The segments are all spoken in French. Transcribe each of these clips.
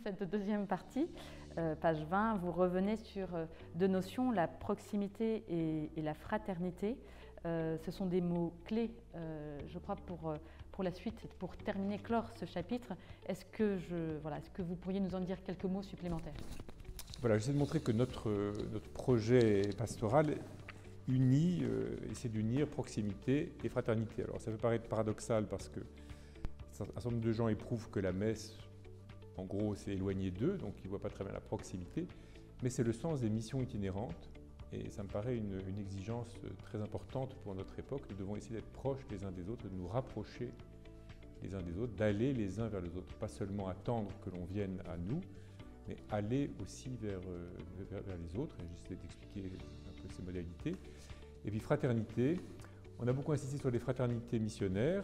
cette deuxième partie, page 20, vous revenez sur deux notions, la proximité et la fraternité. Ce sont des mots clés, je crois, pour la suite, pour terminer, clore ce chapitre. Est-ce que vous pourriez nous en dire quelques mots supplémentaires? Voilà, j'essaie de montrer que notre projet pastoral essaie d'unir proximité et fraternité. Alors ça peut paraître paradoxal parce que un certain nombre de gens éprouvent que la messe, en gros, c'est éloigné d'eux, donc ils ne voient pas très bien la proximité, mais c'est le sens des missions itinérantes. Et ça me paraît une exigence très importante pour notre époque. Nous devons essayer d'être proches les uns des autres, de nous rapprocher les uns des autres, d'aller les uns vers les autres. Pas seulement attendre que l'on vienne à nous, mais aller aussi vers les autres. Et j'essaie d'expliquer un peu ces modalités. Et puis fraternité, on a beaucoup insisté sur les fraternités missionnaires.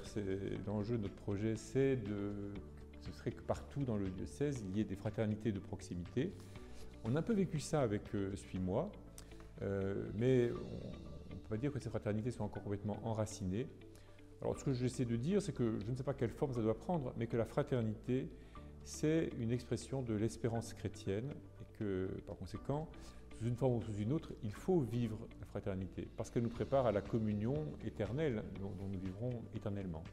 L'enjeu de notre projet, ce serait que partout dans le diocèse, il y ait des fraternités de proximité. On a un peu vécu ça avec Suis-moi. Mais on ne peut pas dire que ces fraternités sont encore complètement enracinées. Alors ce que j'essaie de dire, c'est que je ne sais pas quelle forme ça doit prendre, mais que la fraternité, c'est une expression de l'espérance chrétienne et que, par conséquent, sous une forme ou sous une autre, il faut vivre la fraternité, parce qu'elle nous prépare à la communion éternelle dont nous vivrons éternellement.